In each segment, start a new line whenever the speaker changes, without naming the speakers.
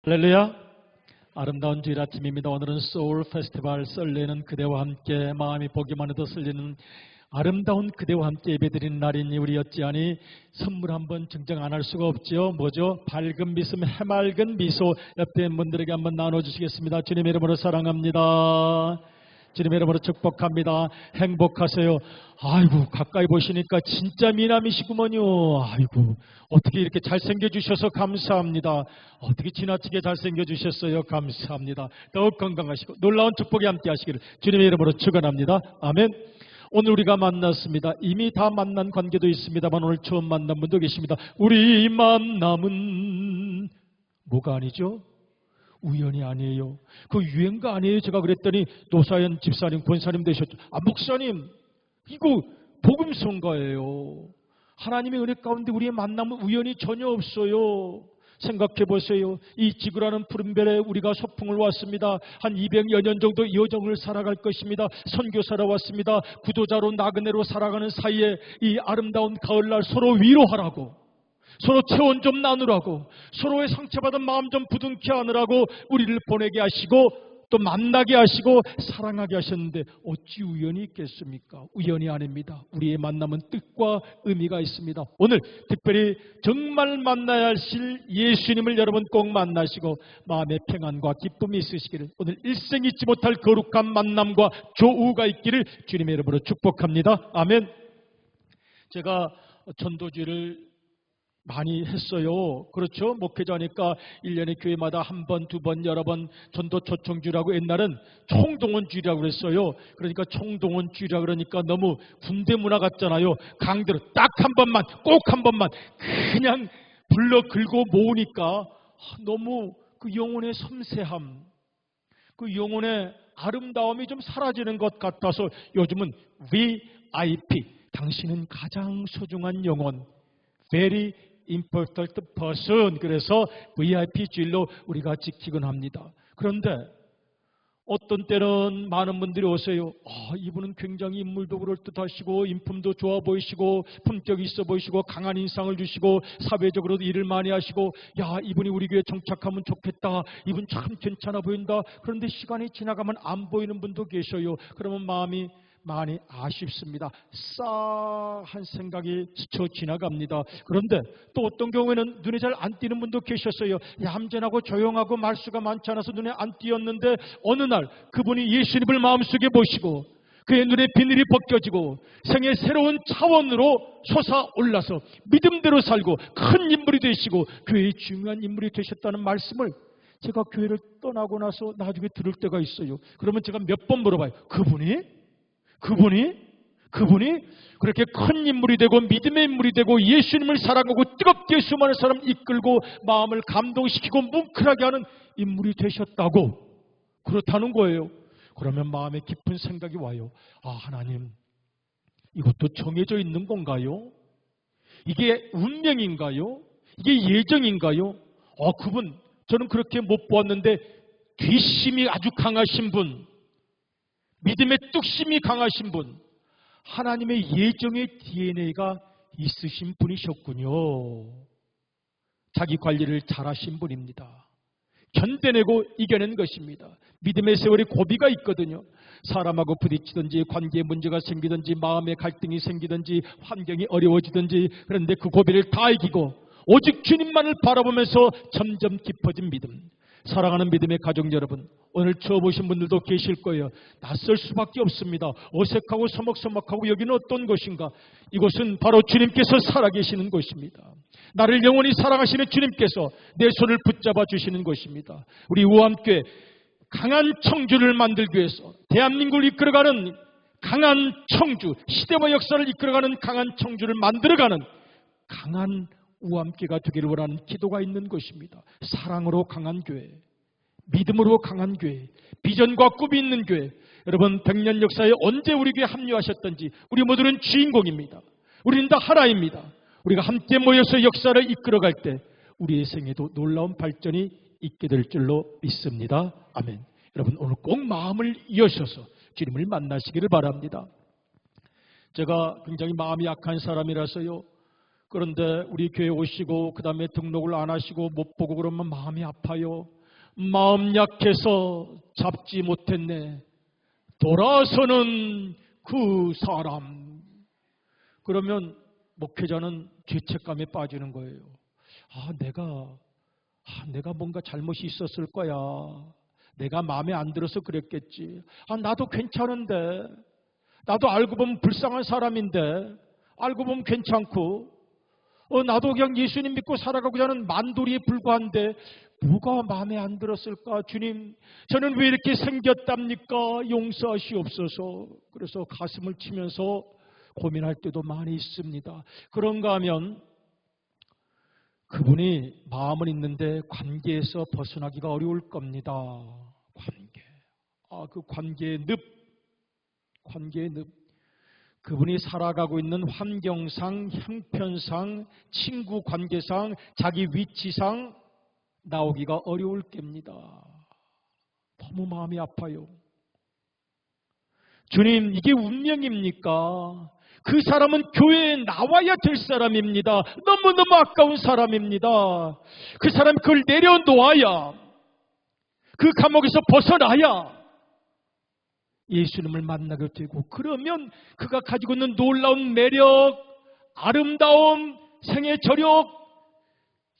할렐루야. 아름다운 주일 아침입니다. 오늘은 소울 페스티벌 설레는 그대와 함께 마음이 보기만 해도 설레는 아름다운 그대와 함께 예배드리는 날이니 우리 어찌하니 선물 한번 증정 안 할 수가 없지요. 뭐죠? 밝은 미소, 해맑은 미소 옆에 분들에게 한번 나눠주시겠습니다. 주님의 이름으로 사랑합니다. 주님의 이름으로 축복합니다. 행복하세요. 아이고 가까이 보시니까 진짜 미남이시구먼요. 아이고 어떻게 이렇게 잘생겨 주셔서 감사합니다. 어떻게 지나치게 잘생겨 주셨어요. 감사합니다. 더욱 건강하시고 놀라운 축복이 함께 하시기를 주님의 이름으로 축원합니다. 아멘. 오늘 우리가 만났습니다. 이미 다 만난 관계도 있습니다만 오늘 처음 만난 분도 계십니다. 우리 만남은 뭐가 아니죠? 우연이 아니에요. 그 유행가 아니에요. 제가 그랬더니 노사연 집사님, 권사님 되셨죠. 아 목사님 이거 복음성가예요. 하나님의 은혜 가운데 우리의 만남은 우연이 전혀 없어요. 생각해 보세요. 이 지구라는 푸른별에 우리가 소풍을 왔습니다. 한 200여 년 정도 여정을 살아갈 것입니다. 선교사로 왔습니다. 구도자로 나그네로 살아가는 사이에 이 아름다운 가을날 서로 위로하라고, 서로 체온 좀 나누라고, 서로의 상처받은 마음 좀 부둥켜 안으라고 우리를 보내게 하시고 또 만나게 하시고 사랑하게 하셨는데 어찌 우연이 있겠습니까? 우연이 아닙니다. 우리의 만남은 뜻과 의미가 있습니다. 오늘 특별히 정말 만나야 하실 예수님을 여러분 꼭 만나시고 마음의 평안과 기쁨이 있으시기를, 오늘 일생 잊지 못할 거룩한 만남과 조우가 있기를 주님의 이름으로 축복합니다. 아멘. 제가 전도주를 많이 했어요. 그렇죠? 목회자니까 1년에 교회마다 한 번, 두 번, 여러 번 전도 초청주라고, 옛날은 총동원주라고 그랬어요. 그러니까 총동원주라 그러니까 너무 군대 문화 같잖아요. 강대로 딱 한 번만, 꼭 한 번만 그냥 불러 긁고 모으니까 너무 그 영혼의 섬세함, 그 영혼의 아름다움이 좀 사라지는 것 같아서 요즘은 VIP, 당신은 가장 소중한 영혼, Very important person, 그래서 VIP 주일로 우리가 지키곤 합니다. 그런데 어떤 때는 많은 분들이 오세요. 이분은 굉장히 인물도 그럴듯하시고 인품도 좋아 보이시고 품격이 있어 보이시고 강한 인상을 주시고 사회적으로도 일을 많이 하시고, 야 이분이 우리 교회에 정착하면 좋겠다, 이분 참 괜찮아 보인다. 그런데 시간이 지나가면 안 보이는 분도 계셔요. 그러면 마음이 많이 아쉽습니다. 싸한 생각이 스쳐 지나갑니다. 그런데 또 어떤 경우에는 눈에 잘 안 띄는 분도 계셨어요. 얌전하고 조용하고 말수가 많지 않아서 눈에 안 띄었는데 어느 날 그분이 예수님을 마음속에 모시고 그의 눈에 비늘이 벗겨지고 생의 새로운 차원으로 솟아올라서 믿음대로 살고 큰 인물이 되시고 교회의 중요한 인물이 되셨다는 말씀을 제가 교회를 떠나고 나서 나중에 들을 때가 있어요. 그러면 제가 몇 번 물어봐요. 그분이 그렇게 큰 인물이 되고 믿음의 인물이 되고 예수님을 사랑하고 뜨겁게 수많은 사람 이끌고 마음을 감동시키고 뭉클하게 하는 인물이 되셨다고, 그렇다는 거예요. 그러면 마음에 깊은 생각이 와요. 하나님, 이것도 정해져 있는 건가요? 이게 운명인가요? 이게 예정인가요? 그분 저는 그렇게 못 보았는데 뒷심이 아주 강하신 분, 믿음의 뚝심이 강하신 분, 하나님의 예정의 DNA가 있으신 분이셨군요. 자기 관리를 잘하신 분입니다. 견뎌내고 이겨낸 것입니다. 믿음의 세월이 고비가 있거든요. 사람하고 부딪히든지 관계에 문제가 생기든지 마음의 갈등이 생기든지 환경이 어려워지든지, 그런데 그 고비를 다 이기고 오직 주님만을 바라보면서 점점 깊어진 믿음. 사랑하는 믿음의 가족 여러분, 오늘 처음 오신 분들도 계실 거예요. 낯설 수밖에 없습니다. 어색하고 서먹서먹하고 여기는 어떤 곳인가? 이곳은 바로 주님께서 살아계시는 곳입니다. 나를 영원히 사랑하시는 주님께서 내 손을 붙잡아 주시는 곳입니다. 우리 우암교회 강한 청주를 만들기 위해서 대한민국을 이끌어가는 강한 청주, 시대와 역사를 이끌어가는 강한 청주를 만들어가는 강한 우암교회가 되기를 원하는 기도가 있는 것입니다. 사랑으로 강한 교회, 믿음으로 강한 교회, 비전과 꿈이 있는 교회. 여러분 100년 역사에 언제 우리 교회에 합류하셨든지 우리 모두는 주인공입니다. 우리는 다 하나입니다. 우리가 함께 모여서 역사를 이끌어갈 때 우리의 생에도 놀라운 발전이 있게 될 줄로 믿습니다. 아멘. 여러분 오늘 꼭 마음을 이으셔서 주님을 만나시기를 바랍니다. 제가 굉장히 마음이 약한 사람이라서요, 그런데 우리 교회 오시고 그 다음에 등록을 안 하시고 못 보고 그러면 마음이 아파요. 마음 약해서 잡지 못했네. 돌아서는 그 사람. 그러면 목회자는 죄책감에 빠지는 거예요. 내가 뭔가 잘못이 있었을 거야. 내가 마음에 안 들어서 그랬겠지. 나도 괜찮은데. 나도 알고 보면 불쌍한 사람인데. 알고 보면 괜찮고. 나도 그냥 예수님 믿고 살아가고자 하는 만돌이에 불과한데 뭐가 마음에 안 들었을까? 주님, 저는 왜 이렇게 생겼답니까? 용서하시옵소서. 그래서 가슴을 치면서 고민할 때도 많이 있습니다. 그런가 하면 그분이 마음은 있는데 관계에서 벗어나기가 어려울 겁니다. 관계. 그 관계의 늪. 그분이 살아가고 있는 환경상, 형편상, 친구 관계상, 자기 위치상 나오기가 어려울 겁니다. 너무 마음이 아파요. 주님, 이게 운명입니까? 그 사람은 교회에 나와야 될 사람입니다. 너무너무 아까운 사람입니다. 그 사람이 그걸 내려놓아야, 그 감옥에서 벗어나야 예수님을 만나게 되고, 그러면 그가 가지고 있는 놀라운 매력, 아름다움, 생애 저력,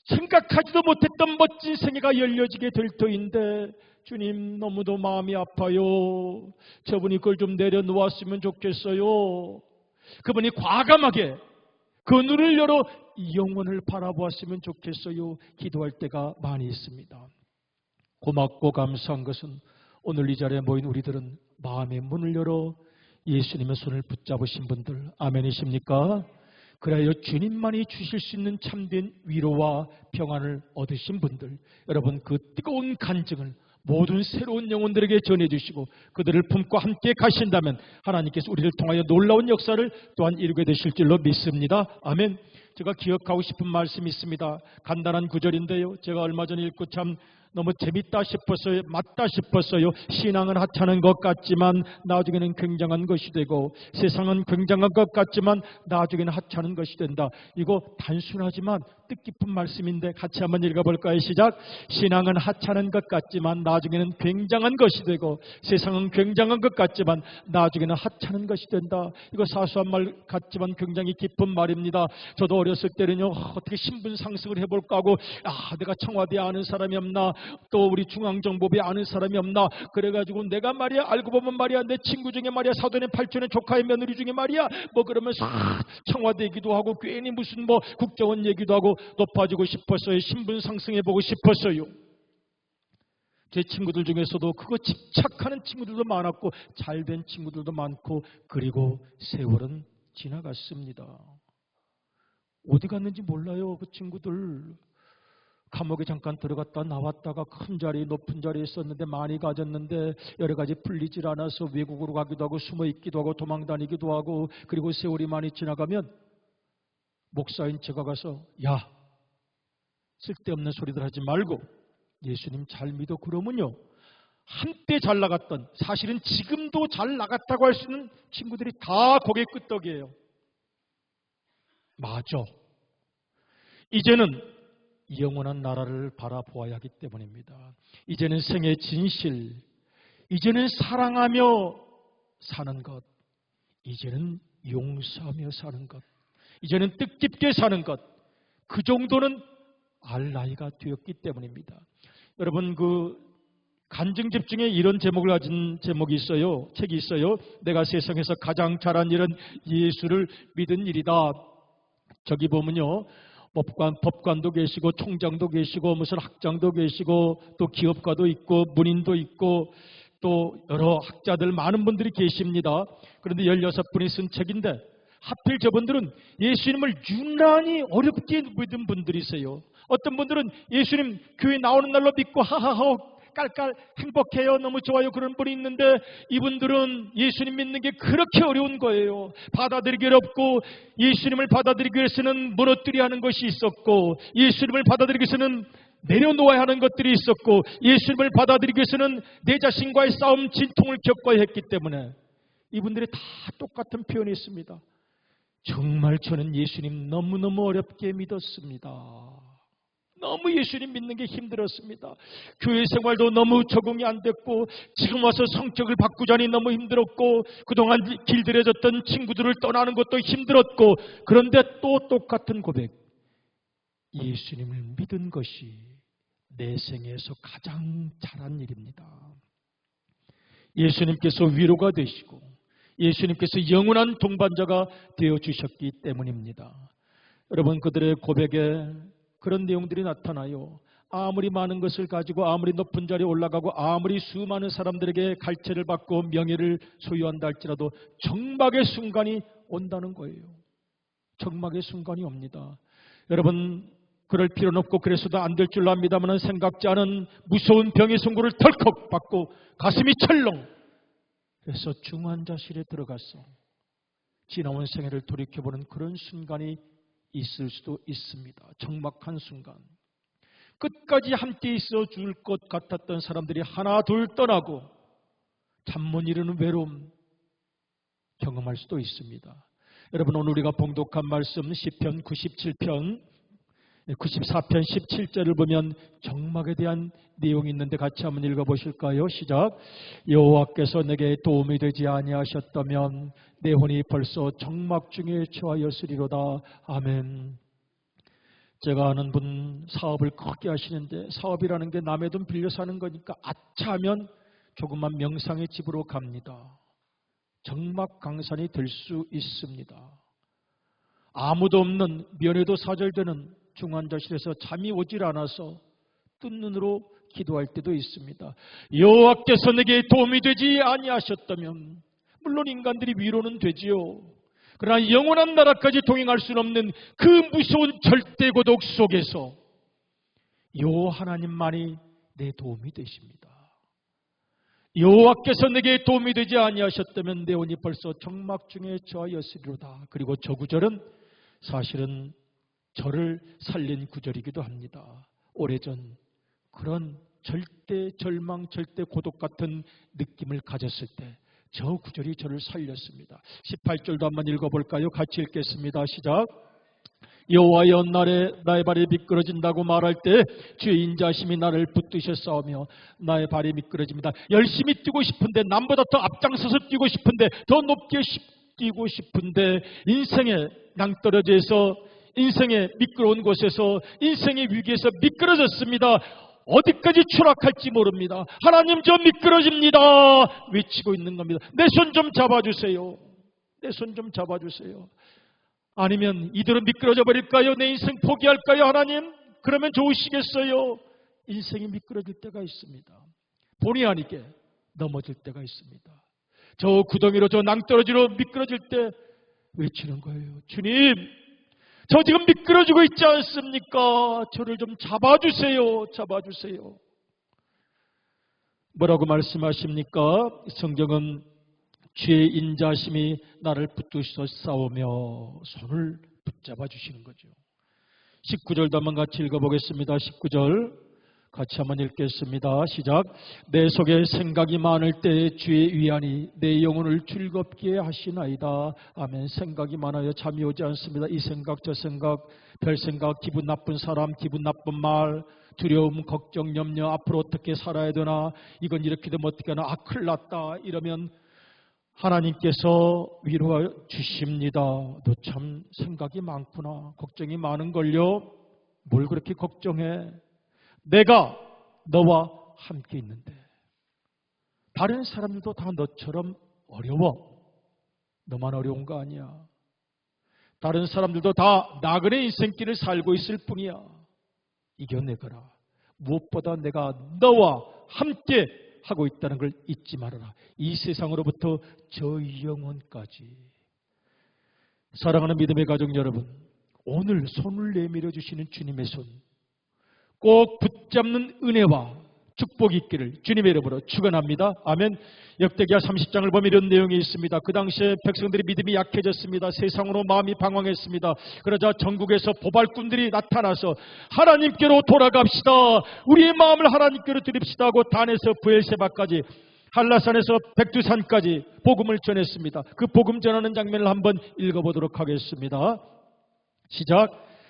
생각하지도 못했던 멋진 생애가 열려지게 될 터인데, 주님, 너무도 마음이 아파요. 저분이 그걸 좀 내려놓았으면 좋겠어요. 그분이 과감하게 그 눈을 열어 영혼을 바라보았으면 좋겠어요. 기도할 때가 많이 있습니다. 고맙고 감사한 것은 오늘 이 자리에 모인 우리들은 마음의 문을 열어 예수님의 손을 붙잡으신 분들, 아멘이십니까? 그래야 주님만이 주실 수 있는 참된 위로와 평안을 얻으신 분들, 여러분 그 뜨거운 간증을 모든 새로운 영혼들에게 전해주시고 그들을 품고 함께 가신다면 하나님께서 우리를 통하여 놀라운 역사를 또한 이루게 되실 줄로 믿습니다. 아멘. 제가 기억하고 싶은 말씀이 있습니다. 간단한 구절인데요, 제가 얼마 전에 읽고 참 너무 재밌다 싶었어요. 맞다 싶었어요. 신앙은 하찮은 것 같지만 나중에는 굉장한 것이 되고, 세상은 굉장한 것 같지만 나중에는 하찮은 것이 된다. 이거 단순하지만 뜻깊은 말씀인데 같이 한번 읽어볼까요? 시작. 신앙은 하찮은 것 같지만 나중에는 굉장한 것이 되고, 세상은 굉장한 것 같지만 나중에는 하찮은 것이 된다. 이거 사소한 말 같지만 굉장히 깊은 말입니다. 저도 어렸을 때는요, 어떻게 신분 상승을 해볼까 하고, 내가 청와대에 아는 사람이 없나, 또 우리 중앙정보부에 아는 사람이 없나, 그래가지고 내가 말이야, 알고 보면 말이야, 내 친구 중에 말이야, 사돈의 팔촌의 조카의 며느리 중에 말이야, 뭐 그러면서 청와대 얘기도 하고 괜히 무슨 뭐 국정원 얘기도 하고 높아지고 싶었어요. 신분 상승해보고 싶었어요. 제 친구들 중에서도 그거 집착하는 친구들도 많았고 잘된 친구들도 많고, 그리고 세월은 지나갔습니다. 어디 갔는지 몰라요. 그 친구들 감옥에 잠깐 들어갔다 나왔다가 큰 자리, 높은 자리에 있었는데 많이 가졌는데 여러 가지 풀리질 않아서 외국으로 가기도 하고 숨어 있기도 하고 도망 다니기도 하고, 그리고 세월이 많이 지나가면 목사인 제가 가서 야, 쓸데없는 소리들 하지 말고 예수님 잘 믿어 그러면요, 한때 잘 나갔던, 사실은 지금도 잘 나갔다고 할 수 있는 친구들이 다 고개 끄덕이에요. 맞아. 이제는 영원한 나라를 바라보아야 하기 때문입니다. 이제는 생의 진실, 이제는 사랑하며 사는 것, 이제는 용서하며 사는 것, 이제는 뜻깊게 사는 것, 그 정도는 알 나이가 되었기 때문입니다. 여러분, 그 간증집 중에 이런 제목을 가진 제목이 있어요. 책이 있어요. 내가 세상에서 가장 잘한 일은 예수를 믿은 일이다. 저기 보면요, 법관도 계시고 총장도 계시고 무슨 학장도 계시고 또 기업가도 있고 문인도 있고 또 여러 학자들 많은 분들이 계십니다. 그런데 16분이 쓴 책인데 하필 저분들은 예수님을 유난히 어렵게 믿은 분들이세요. 어떤 분들은 예수님 교회 나오는 날로 믿고 하하하 깔깔 행복해요, 너무 좋아요, 그런 분이 있는데 이분들은 예수님 믿는 게 그렇게 어려운 거예요. 받아들이기 어렵고, 예수님을 받아들이기 위해서는 무너뜨려야 하는 것이 있었고, 예수님을 받아들이기 위해서는 내려놓아야 하는 것들이 있었고, 예수님을 받아들이기 위해서는 내 자신과의 싸움, 진통을 겪어야 했기 때문에 이분들이 다 똑같은 표현이 있습니다. 정말 저는 예수님 너무너무 어렵게 믿었습니다. 너무 예수님 믿는 게 힘들었습니다. 교회 생활도 너무 적응이 안 됐고, 지금 와서 성격을 바꾸자니 너무 힘들었고, 그동안 길들여졌던 친구들을 떠나는 것도 힘들었고, 그런데 또 똑같은 고백. 예수님을 믿은 것이 내 생에서 가장 잘한 일입니다. 예수님께서 위로가 되시고 예수님께서 영원한 동반자가 되어주셨기 때문입니다. 여러분, 그들의 고백에 그런 내용들이 나타나요. 아무리 많은 것을 가지고 아무리 높은 자리에 올라가고 아무리 수많은 사람들에게 갈채를 받고 명예를 소유한다 할지라도 정막의 순간이 온다는 거예요. 정막의 순간이 옵니다. 여러분, 그럴 필요는 없고 그래서도 안 될 줄로 압니다만 생각지 않은 무서운 병의 선고를 덜컥 받고 가슴이 철렁 그래서 중환자실에 들어가서 지나온 생애를 돌이켜보는 그런 순간이 있을 수도 있습니다. 적막한 순간. 끝까지 함께 있어 줄 것 같았던 사람들이 하나 둘 떠나고 잠 못 이루는 외로움 경험할 수도 있습니다. 여러분, 오늘 우리가 봉독한 말씀 시편 97편 94편 17절을 보면 적막에 대한 내용이 있는데 같이 한번 읽어보실까요? 시작. 여호와께서 내게 도움이 되지 아니하셨다면 내 혼이 벌써 적막 중에 처하였으리로다. 아멘. 제가 아는 분 사업을 크게 하시는데 사업이라는 게 남의 돈 빌려 사는 거니까 아차하면 조그만 명상의 집으로 갑니다. 적막 강산이 될 수 있습니다. 아무도 없는 면회도 사절되는 중환자실에서 잠이 오질 않아서 뜬 눈으로 기도할 때도 있습니다. 여호와께서 내게 도움이 되지 아니하셨다면 물론 인간들이 위로는 되지요. 그러나 영원한 나라까지 동행할 수는 없는 그 무서운 절대 고독 속에서 여호와 하나님만이 내 도움이 되십니다. 여호와께서 내게 도움이 되지 아니하셨다면 내 혼이 벌써 적막 중에 처하였으리로다. 그리고 저 구절은 사실은 저를 살린 구절이기도 합니다. 오래전 그런 절대 절망, 절대 고독 같은 느낌을 가졌을 때 저 구절이 저를 살렸습니다. 18절도 한번 읽어볼까요? 같이 읽겠습니다. 시작. 여호와여 날에 나의 발이 미끄러진다고 말할 때 주의 인자심이 나를 붙드셨사오며 나의 발이 미끄러집니다. 열심히 뛰고 싶은데 남보다 더 앞장서서 뛰고 싶은데 더 높게 뛰고 싶은데 인생의 낭떠러지에서 인생의 미끄러운 곳에서 인생의 위기에서 미끄러졌습니다. 어디까지 추락할지 모릅니다. 하나님 저 미끄러집니다 외치고 있는 겁니다. 내 손 좀 잡아주세요. 내 손 좀 잡아주세요. 아니면 이대로 미끄러져 버릴까요? 내 인생 포기할까요? 하나님 그러면 좋으시겠어요? 인생이 미끄러질 때가 있습니다. 본의 아니게 넘어질 때가 있습니다. 저 구덩이로 저 낭떠러지로 미끄러질 때 외치는 거예요. 주님 저 지금 미끄러지고 있지 않습니까? 저를 좀 잡아주세요. 잡아주세요. 뭐라고 말씀하십니까? 성경은 주의 인자심이 나를 붙드셨사오며 손을 붙잡아 주시는 거죠. 19절도 한번 같이 읽어보겠습니다. 19절 같이 한번 읽겠습니다. 시작. 내 속에 생각이 많을 때 주의 위안이 내 영혼을 즐겁게 하시나이다. 아멘. 생각이 많아요. 잠이 오지 않습니다. 이 생각 저 생각 별 생각 기분 나쁜 사람 기분 나쁜 말 두려움 걱정 염려 앞으로 어떻게 살아야 되나 이건 이렇게 되면 어떻게 하나 큰일 났다 이러면 하나님께서 위로해 주십니다. 너 참 생각이 많구나. 걱정이 많은걸요. 뭘 그렇게 걱정해. 내가 너와 함께 있는데 다른 사람들도 다 너처럼 어려워. 너만 어려운 거 아니야. 다른 사람들도 다 나그네 인생길을 살고 있을 뿐이야. 이겨내거라. 무엇보다 내가 너와 함께 하고 있다는 걸 잊지 말아라. 이 세상으로부터 저 영혼까지. 사랑하는 믿음의 가족 여러분, 오늘 손을 내밀어 주시는 주님의 손 꼭 붙잡는 은혜와 축복이 있기를 주님의 이름으로 축원합니다. 아멘. 역대기하 30장을 보면 이런 내용이 있습니다. 그 당시에 백성들의 믿음이 약해졌습니다. 세상으로 마음이 방황했습니다. 그러자 전국에서 보발꾼들이 나타나서 하나님께로 돌아갑시다. 우리의 마음을 하나님께로 드립시다 하고 단에서 브엘세바까지 한라산에서 백두산까지 복음을 전했습니다. 그 복음 전하는 장면을 한번 읽어보도록 하겠습니다. 시작.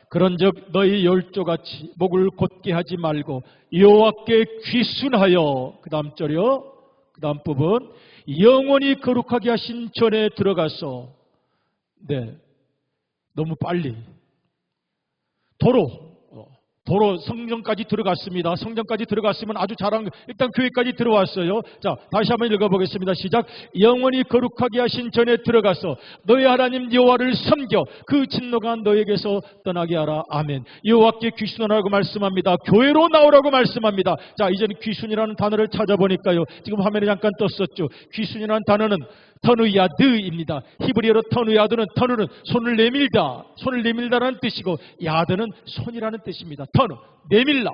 그런즉 너희 열조같이 목을 곧게 하지 말고 여호와께 귀순하여, 그 다음 절이요, 그 다음 부분, 영원히 거룩하게 하신 전에 들어가서, 너무 빨리 도로 성전까지 들어갔습니다. 성전까지 들어갔으면 아주 잘한, 일단 교회까지 들어왔어요. 자, 다시 한번 읽어보겠습니다. 시작. 영원히 거룩하게 하신 전에 들어가서 너희 하나님 여호와를 섬겨 그 진노가 너에게서 떠나게 하라. 아멘. 여호와께 귀순하라고 말씀합니다. 교회로 나오라고 말씀합니다. 자, 이제는 귀순이라는 단어를 찾아보니까요, 지금 화면에 잠깐 떴었죠. 귀순이라는 단어는 터누야드입니다. 히브리어로 터누야드는, 터누는 손을 내밀다, 손을 내밀다라는 뜻이고, 야드는 손이라는 뜻입니다. 터누, 내밀라,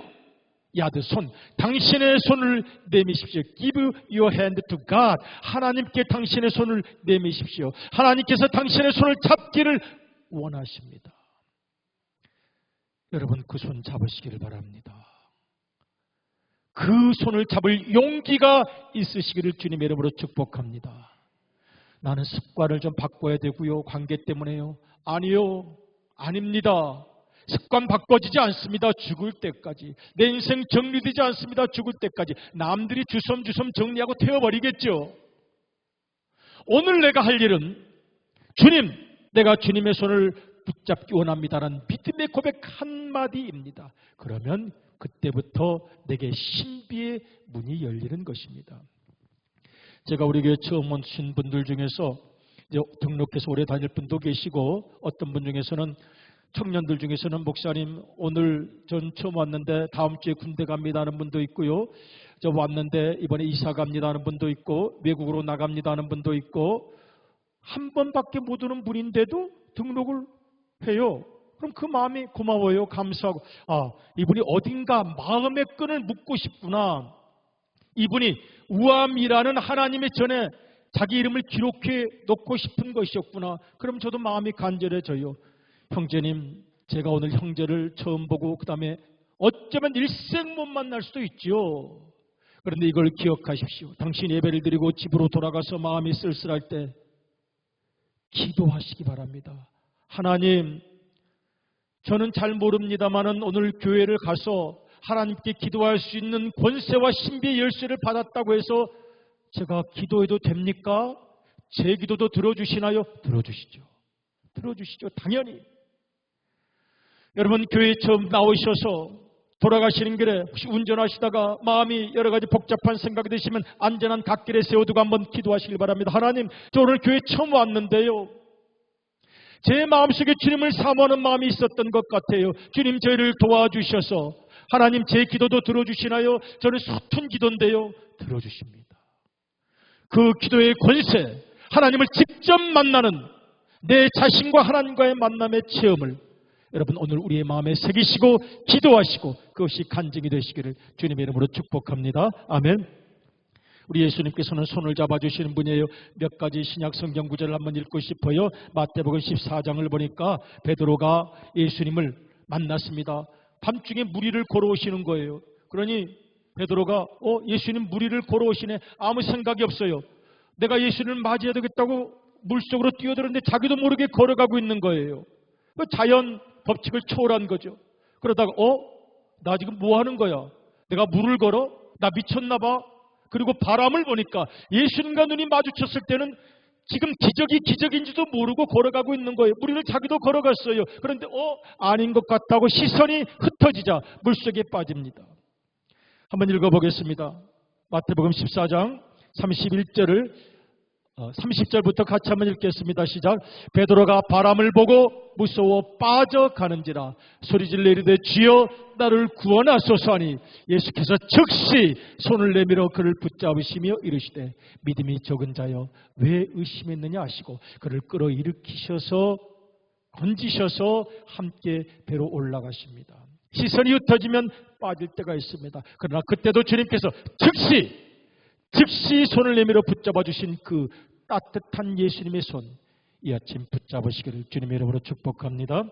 야드, 손. 당신의 손을 내미십시오. Give your hand to God. 하나님께 당신의 손을 내미십시오. 하나님께서 당신의 손을 잡기를 원하십니다. 여러분, 그 손 잡으시기를 바랍니다. 그 손을 잡을 용기가 있으시기를 주님의 이름으로 축복합니다. 나는 습관을 좀 바꿔야 되고요, 관계 때문에요. 아니요, 아닙니다. 습관 바꿔지지 않습니다. 죽을 때까지. 내 인생 정리되지 않습니다. 죽을 때까지. 남들이 주섬주섬 정리하고 태워버리겠죠. 오늘 내가 할 일은, 주님, 내가 주님의 손을 붙잡기 원합니다라는 믿음의 고백 한마디입니다. 그러면 그때부터 내게 신비의 문이 열리는 것입니다. 제가 우리 교회 처음 오신 분들 중에서 이제 등록해서 오래 다닐 분도 계시고, 어떤 분 중에서는, 청년들 중에서는 목사님 오늘 전 처음 왔는데 다음 주에 군대 갑니다 하는 분도 있고요, 저 왔는데 이번에 이사 갑니다 하는 분도 있고, 외국으로 나갑니다 하는 분도 있고, 한 번밖에 못 오는 분인데도 등록을 해요. 그럼 그 마음이 고마워요. 감사하고, 아, 이분이 어딘가 마음의 끈을 묶고 싶구나. 이분이 우암이라는 하나님의 전에 자기 이름을 기록해 놓고 싶은 것이었구나. 그럼 저도 마음이 간절해져요. 형제님, 제가 오늘 형제를 처음 보고 그 다음에 어쩌면 일생 못 만날 수도 있죠. 그런데 이걸 기억하십시오. 당신 예배를 드리고 집으로 돌아가서 마음이 쓸쓸할 때 기도하시기 바랍니다. 하나님, 저는 잘 모릅니다마는 오늘 교회를 가서 하나님께 기도할 수 있는 권세와 신비의 열쇠를 받았다고 해서 제가 기도해도 됩니까? 제 기도도 들어주시나요? 들어주시죠. 들어주시죠. 당연히. 여러분, 교회에 처음 나오셔서 돌아가시는 길에 혹시 운전하시다가 마음이 여러 가지 복잡한 생각이 드시면 안전한 갓길에 세워두고 한번 기도하시길 바랍니다. 하나님, 저 오늘 교회 처음 왔는데요, 제 마음속에 주님을 사모하는 마음이 있었던 것 같아요. 주님, 저희를 도와주셔서 하나님, 제 기도도 들어주시나요? 저는 서툰 기도인데요. 들어주십니다. 그 기도의 권세, 하나님을 직접 만나는 내 자신과 하나님과의 만남의 체험을 여러분 오늘 우리의 마음에 새기시고 기도하시고 그것이 간증이 되시기를 주님의 이름으로 축복합니다. 아멘. 우리 예수님께서는 손을 잡아주시는 분이에요. 몇 가지 신약 성경 구절을 한번 읽고 싶어요. 마태복음 14장을 보니까 베드로가 예수님을 만났습니다. 밤중에 무리를 걸어오시는 거예요. 그러니 베드로가 예수님 무리를 걸어오시네. 아무 생각이 없어요. 내가 예수님을 맞이해야 되겠다고 물속으로 뛰어들었는데 자기도 모르게 걸어가고 있는 거예요. 자연 법칙을 초월한 거죠. 그러다가 나 지금 뭐 하는 거야? 내가 물을 걸어? 나 미쳤나 봐. 그리고 바람을 보니까 예수님과 눈이 마주쳤을 때는 지금 기적이 기적인지도 모르고 걸어가고 있는 거예요. 무리를 자기도 걸어갔어요. 그런데 아닌 것 같다고 시선이 흩어지자 물속에 빠집니다. 한번 읽어보겠습니다. 마태복음 14장 31절을 30절부터 같이 한번 읽겠습니다. 시작. 베드로가 바람을 보고 무서워 빠져가는지라 소리질러 이르되 주여 나를 구원하소서 하니 예수께서 즉시 손을 내밀어 그를 붙잡으시며 이르시되 믿음이 적은 자여 왜 의심했느냐 하시고 그를 끌어일으키셔서 건지셔서 함께 배로 올라가십니다. 시선이 흩어지면 빠질 때가 있습니다. 그러나 그때도 주님께서 즉시 손을 내밀어 붙잡아 주신 그 따뜻한 예수님의 손, 이 아침 붙잡으시기를 주님의 이름으로 축복합니다.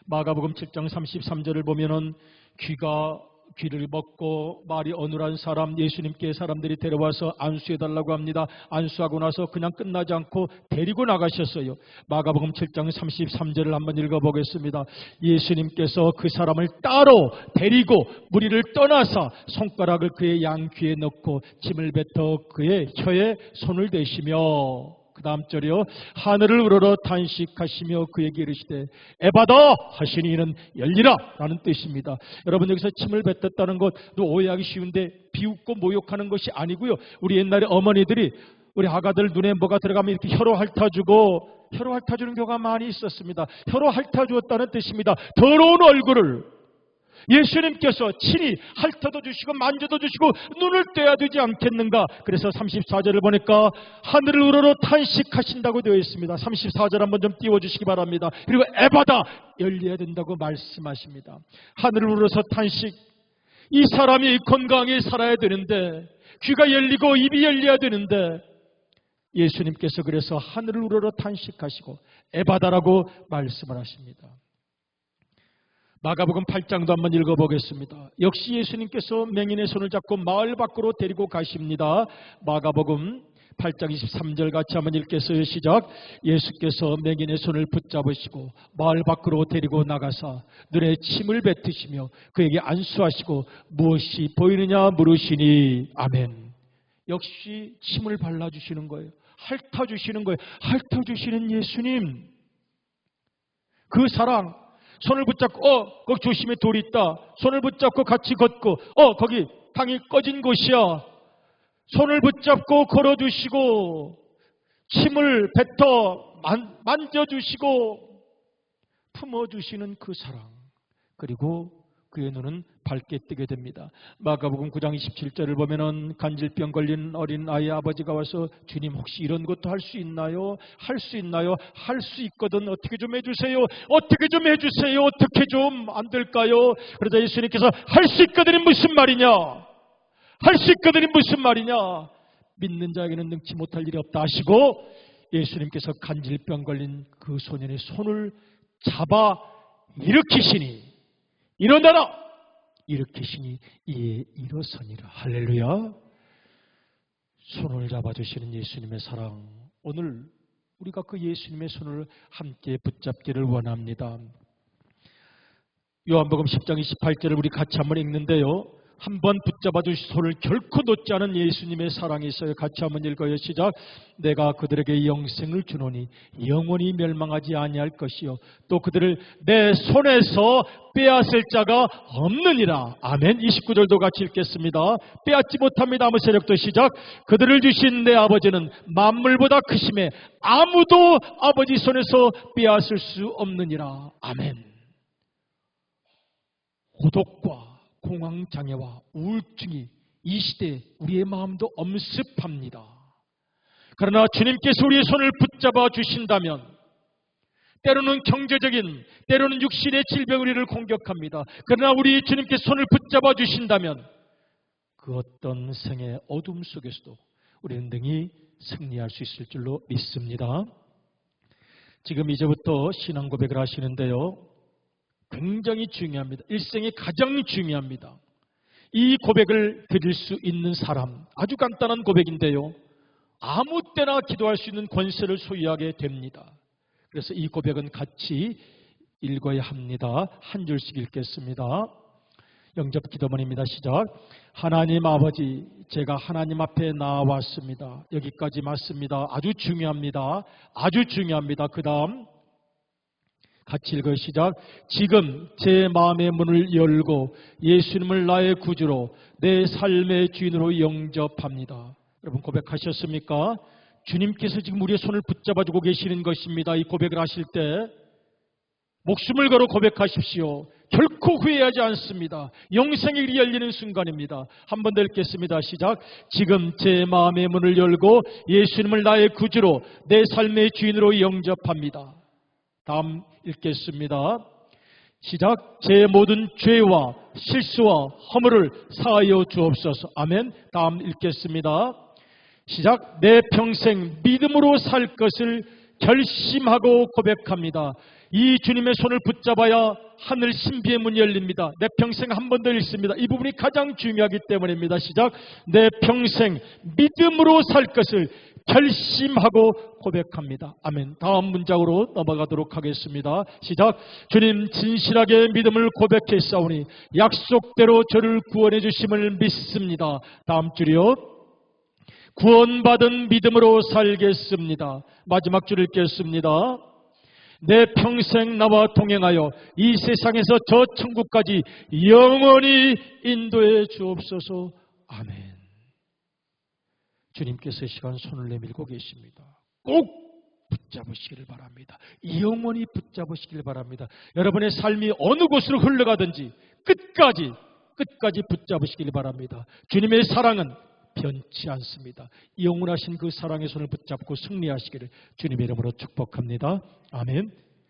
마가복음 7장 33절을 보면은 귀가 귀를 먹고 말이 어눌한 사람 예수님께 사람들이 데려와서 안수해달라고 합니다. 안수하고 나서 그냥 끝나지 않고 데리고 나가셨어요. 마가복음 7장 33절을 한번 읽어보겠습니다. 예수님께서 그 사람을 따로 데리고 무리를 떠나사 손가락을 그의 양귀에 넣고 침을 뱉어 그의 혀에 손을 대시며, 그 다음 절이요, 하늘을 우러러 탄식하시며 그에게 이르시되 에바다 하시니 이는 열리라 라는 뜻입니다. 여러분, 여기서 침을 뱉었다는 것 오해하기 쉬운데 비웃고 모욕하는 것이 아니고요, 우리 옛날에 어머니들이 우리 아가들 눈에 뭐가 들어가면 이렇게 혀로 핥아주고, 혀로 핥아주는 경우가 많이 있었습니다. 혀로 핥아주었다는 뜻입니다. 더러운 얼굴을 예수님께서 친히 핥아도 주시고 만져도 주시고 눈을 떼야 되지 않겠는가. 그래서 34절을 보니까 하늘을 우러러 탄식하신다고 되어 있습니다. 34절 한번 좀 띄워주시기 바랍니다. 그리고 에바다 열려야 된다고 말씀하십니다. 하늘을 우러러서 탄식, 이 사람이 건강히 살아야 되는데, 귀가 열리고 입이 열려야 되는데, 예수님께서 그래서 하늘을 우러러 탄식하시고 에바다라고 말씀을 하십니다. 마가복음 8장도 한번 읽어보겠습니다. 역시 예수님께서 맹인의 손을 잡고 마을 밖으로 데리고 가십니다. 마가복음 8장 23절 같이 한번 읽겠어요. 시작. 예수께서 맹인의 손을 붙잡으시고 마을 밖으로 데리고 나가사 눈에 침을 뱉으시며 그에게 안수하시고 무엇이 보이느냐 물으시니. 아멘. 역시 침을 발라주시는 거예요. 핥아주시는 거예요. 핥아주시는 예수님. 그 사랑, 손을 붙잡고 거기 조심해 돌이 있다. 손을 붙잡고 같이 걷고 거기 당이 꺼진 곳이야. 손을 붙잡고 걸어주시고 침을 뱉어 만져주시고 품어주시는 그 사랑, 그리고 그의 눈은 밝게 뜨게 됩니다. 마가복음 9장 27절을 보면은 간질병 걸린 어린 아이의 아버지가 와서 주님 혹시 이런 것도 할 수 있나요? 할 수 있나요? 할 수 있거든 어떻게 좀 해주세요. 어떻게 좀 해주세요. 어떻게 좀 안 될까요? 그러자 예수님께서 할 수 있거든이 무슨 말이냐? 할 수 있거든이 무슨 말이냐? 믿는 자에게는 능치 못할 일이 없다 하시고 예수님께서 간질병 걸린 그 소년의 손을 잡아 일으키시니, 일어나라! 일으키시니 이에 일어서니라. 할렐루야. 손을 잡아주시는 예수님의 사랑, 오늘 우리가 그 예수님의 손을 함께 붙잡기를 원합니다. 요한복음 10장 28절을 우리 같이 한번 읽는데요, 한번 붙잡아 주신 손을 결코 놓지 않은 예수님의 사랑이 있어요. 같이 한번 읽어요. 시작. 내가 그들에게 영생을 주노니 영원히 멸망하지 아니할 것이요 또 그들을 내 손에서 빼앗을 자가 없느니라. 아멘. 29절도 같이 읽겠습니다. 빼앗지 못합니다. 아무 세력도. 시작. 그들을 주신 내 아버지는 만물보다 크심에 아무도 아버지 손에서 빼앗을 수 없느니라. 아멘. 고독과 공황장애와 우울증이 이 시대에 우리의 마음도 엄습합니다. 그러나 주님께서 우리의 손을 붙잡아 주신다면, 때로는 경제적인, 때로는 육신의 질병이 우리를 공격합니다. 그러나 우리 주님께서 손을 붙잡아 주신다면 그 어떤 생의 어둠 속에서도 우리는 능히 승리할 수 있을 줄로 믿습니다. 지금 이제부터 신앙 고백을 하시는데요, 굉장히 중요합니다. 일생에 가장 중요합니다. 이 고백을 드릴 수 있는 사람, 아주 간단한 고백인데요, 아무 때나 기도할 수 있는 권세를 소유하게 됩니다. 그래서 이 고백은 같이 읽어야 합니다. 한 줄씩 읽겠습니다. 영접 기도문입니다. 시작. 하나님 아버지, 제가 하나님 앞에 나왔습니다. 여기까지 맞습니다. 아주 중요합니다. 아주 중요합니다. 그 다음 같이 읽어요. 시작. 지금 제 마음의 문을 열고 예수님을 나의 구주로 내 삶의 주인으로 영접합니다. 여러분 고백하셨습니까? 주님께서 지금 우리의 손을 붙잡아주고 계시는 것입니다. 이 고백을 하실 때 목숨을 걸어 고백하십시오. 결코 후회하지 않습니다. 영생의 길이 열리는 순간입니다. 한 번 더 읽겠습니다. 시작. 지금 제 마음의 문을 열고 예수님을 나의 구주로 내 삶의 주인으로 영접합니다. 다음 읽겠습니다. 시작. 제 모든 죄와 실수와 허물을 사하여 주옵소서. 아멘. 다음 읽겠습니다. 시작. 내 평생 믿음으로 살 것을 결심하고 고백합니다. 이 주님의 손을 붙잡아야 하늘 신비의 문이 열립니다. 내 평생 한 번 더 읽습니다. 이 부분이 가장 중요하기 때문입니다. 시작. 내 평생 믿음으로 살 것을 결심하고 고백합니다. 아멘. 다음 문장으로 넘어가도록 하겠습니다. 시작. 주님, 진실하게 믿음을 고백했사오니 약속대로 저를 구원해 주심을 믿습니다. 다음 줄이요. 구원받은 믿음으로 살겠습니다. 마지막 줄 읽겠습니다. 내 평생 나와 동행하여 이 세상에서 저 천국까지 영원히 인도해 주옵소서. 아멘. 주님께서 이 시간 손을 내밀고 계십니다. 꼭 붙잡으시기를 바랍니다. 영원히 붙잡으시기를 바랍니다. 여러분의 삶이 어느 곳으로 흘러가든지 끝까지 붙잡으시기를 바랍니다. 주님의 사랑은 변치 않습니다. 영원하신 그 사랑의 손을 붙잡고 승리하시기를 주님의 이름으로 축복합니다. 아멘.